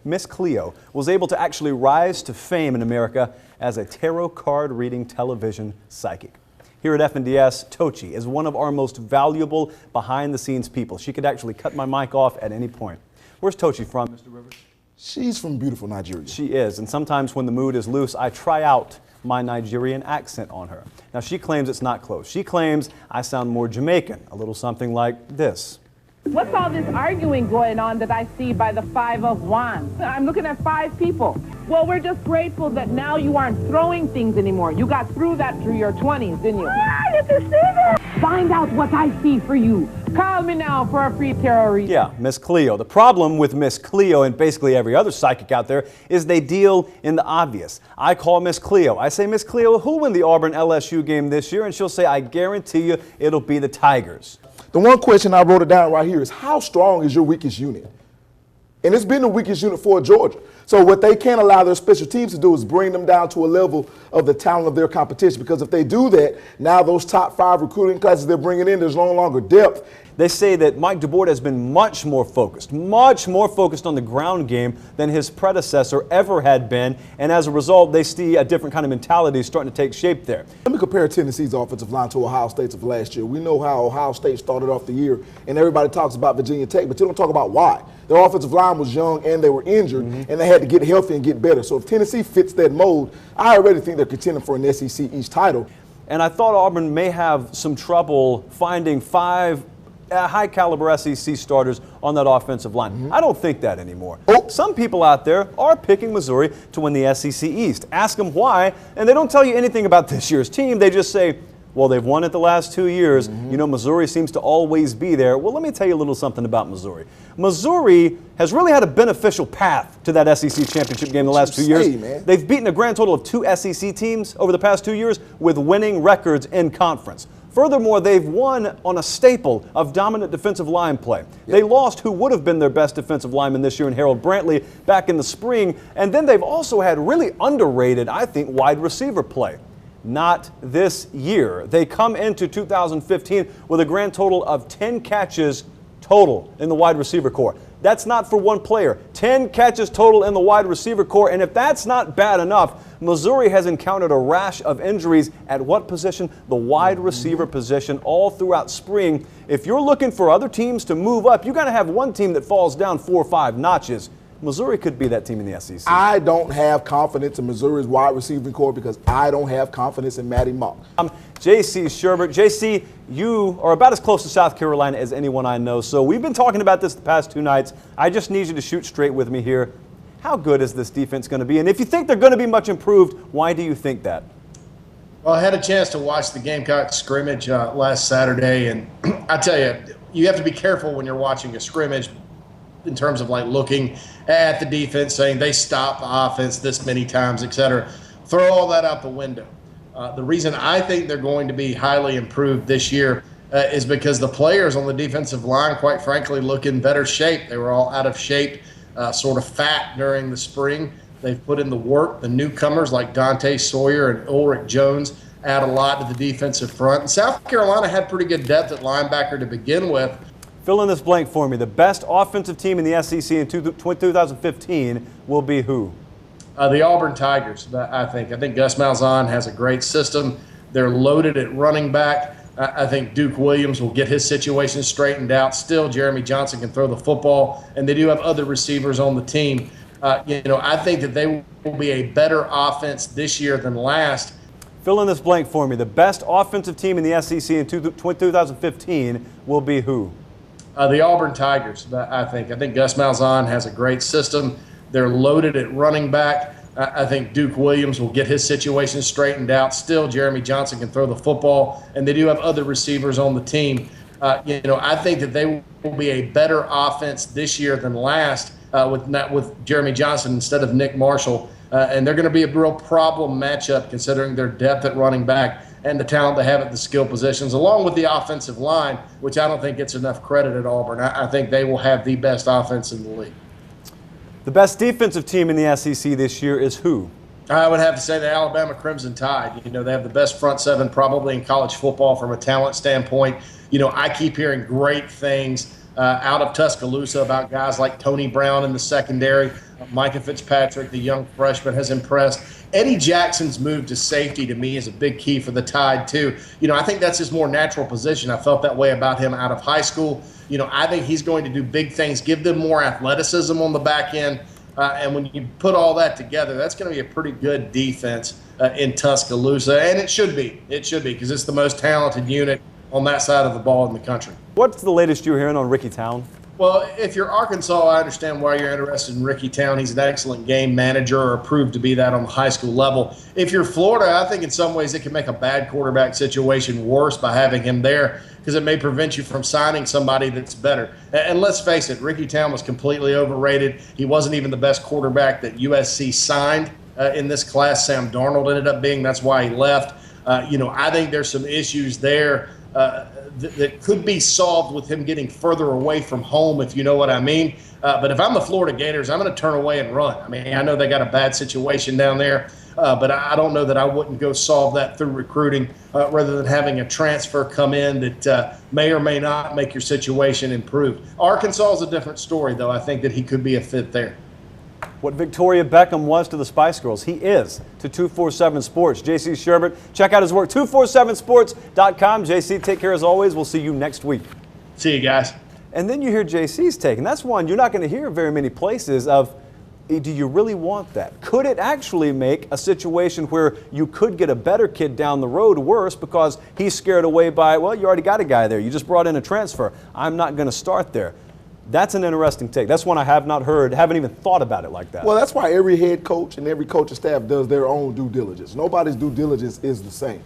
Miss Cleo was able to actually rise to fame in America as a tarot card reading television psychic. Here at FNDS, Tochi is one of our most valuable behind-the-scenes people. She could actually cut my mic off at any point. Where's Tochi from, Mr. Rivers? She's from beautiful Nigeria. She is, and sometimes when the mood is loose, I try out my Nigerian accent on her. Now, she claims it's not close. She claims I sound more Jamaican, a little something like this. What's all this arguing going on that I see by the Five of Wands? I'm looking at 5 people. Well, we're just grateful that now you aren't throwing things anymore. You got through that through your 20s, didn't you? I get to see that. Find out what I see for you. Call me now for a free tarot reading. Yeah, Miss Cleo. The problem with Miss Cleo and basically every other psychic out there is they deal in the obvious. I call Miss Cleo. I say, Miss Cleo, who'll win the Auburn-LSU game this year? And she'll say, I guarantee you it'll be the Tigers. The one question, I wrote it down right here, is how strong is your weakest unit? And it's been the weakest unit for Georgia. So what they can't allow their special teams to do is bring them down to a level of the talent of their competition. Because if they do that, now those top 5 recruiting classes they're bringing in, there's no longer depth. They say that Mike DeBoer has been much more focused on the ground game than his predecessor ever had been. And as a result, they see a different kind of mentality starting to take shape there. Let me compare Tennessee's offensive line to Ohio State's of last year. We know how Ohio State started off the year, and everybody talks about Virginia Tech, but you don't talk about why. Their offensive line was young and they were injured, and they had to get healthy and get better. So if Tennessee fits that mold, I already think they're contending for an SEC East title. And I thought Auburn may have some trouble finding 5 high-caliber SEC starters on that offensive line. I don't think that anymore. Some people out there are picking Missouri to win the SEC East. Ask them why, and they don't tell you anything about this year's team. They just say, well, they've won it the last 2 years. You know, Missouri seems to always be there. Well, let me tell you a little something about Missouri. Missouri has really had a beneficial path to that SEC championship game the last 2 years. Man. They've beaten a grand total of 2 SEC teams over the past 2 years with winning records in conference. Furthermore, they've won on a staple of dominant defensive line play. They lost who would have been their best defensive lineman this year in Harold Brantley back in the spring. And then they've also had really underrated, I think, wide receiver play. Not this year. They come into 2015 with a grand total of 10 catches total in the wide receiver corps. That's not for one player. 10 catches total in the wide receiver corps. And if that's not bad enough, Missouri has encountered a rash of injuries at what position? The wide receiver position all throughout spring. If you're looking for other teams to move up, you got to have one team that falls down 4 or 5 notches. Missouri could be that team in the SEC. I don't have confidence in Missouri's wide receiving corps because I don't have confidence in Matty Mock. J.C. Shurburtt. J.C., you are about as close to South Carolina as anyone I know. So we've been talking about this the past 2 nights. I just need you to shoot straight with me here. How good is this defense going to be? And if you think they're going to be much improved, why do you think that? Well, I had a chance to watch the Gamecock scrimmage last Saturday, and I tell you, you have to be careful when you're watching a scrimmage in terms of like looking at the defense, saying they stopped the offense this many times, et cetera. Throw all that out the window. The reason I think they're going to be highly improved this year is because the players on the defensive line, quite frankly, look in better shape. They were all out of shape, sort of fat during the spring. They've put in the work. The newcomers like Dante Sawyer and Ulrich Jones add a lot to the defensive front. And South Carolina had pretty good depth at linebacker to begin with. Fill in this blank for me. The best offensive team in the SEC in 2015 will be who? The Auburn Tigers, I think. I think Gus Malzahn has a great system. They're loaded at running back. I think Duke Williams will get his situation straightened out. Still, Jeremy Johnson can throw the football, and they do have other receivers on the team. I think that they will be a better offense this year than last. Fill in this blank for me. The best offensive team in the SEC in 2015 will be who? The Auburn Tigers, I think. I think Gus Malzahn has a great system. They're loaded at running back. I think Duke Williams will get his situation straightened out. Still, Jeremy Johnson can throw the football, and they do have other receivers on the team. I think that they will be a better offense this year than last with Jeremy Johnson instead of Nick Marshall. And they're going to be a real problem matchup considering their depth at running back and the talent they have at the skill positions, along with the offensive line, which I don't think gets enough credit at Auburn. I think they will have the best offense in the league. The best defensive team in the SEC this year is who? I would have to say the Alabama Crimson Tide. They have the best front seven probably in college football from a talent standpoint. I keep hearing great things out of Tuscaloosa about guys like Tony Brown in the secondary. Micah Fitzpatrick, the young freshman, has impressed. Eddie Jackson's move to safety, to me, is a big key for the Tide, too. I think that's his more natural position. I felt that way about him out of high school. I think he's going to do big things, give them more athleticism on the back end. And when you put all that together, that's going to be a pretty good defense in Tuscaloosa. And it should be. It should be, because it's the most talented unit on that side of the ball in the country. What's the latest you're hearing on Ricky Town? Well, if you're Arkansas, I understand why you're interested in Ricky Town. He's an excellent game manager, or proved to be that on the high school level. If you're Florida, I think in some ways it can make a bad quarterback situation worse by having him there, because it may prevent you from signing somebody that's better. And let's face it, Ricky Town was completely overrated. He wasn't even the best quarterback that USC signed in this class. Sam Darnold ended up being. That's why he left. I think there's some issues there that could be solved with him getting further away from home, if you know what I mean. But if I'm the Florida Gators, I'm going to turn away and run. I mean, I know they got a bad situation down there, but I don't know that I wouldn't go solve that through recruiting rather than having a transfer come in that may or may not make your situation improve. Arkansas is a different story, though. I think that he could be a fit there. What Victoria Beckham was to the Spice Girls, he is to 247 Sports. J.C. Shurburtt, check out his work, 247sports.com. J.C., take care as always. We'll see you next week. See you guys. And then you hear J.C.'s take, and that's one you're not going to hear very many places of, do you really want that? Could it actually make a situation where you could get a better kid down the road worse because he's scared away by, well, you already got a guy there. You just brought in a transfer. I'm not going to start there. That's an interesting take. That's one I have not heard, haven't even thought about it like that. Well, that's why every head coach and every coaching staff does their own due diligence. Nobody's due diligence is the same.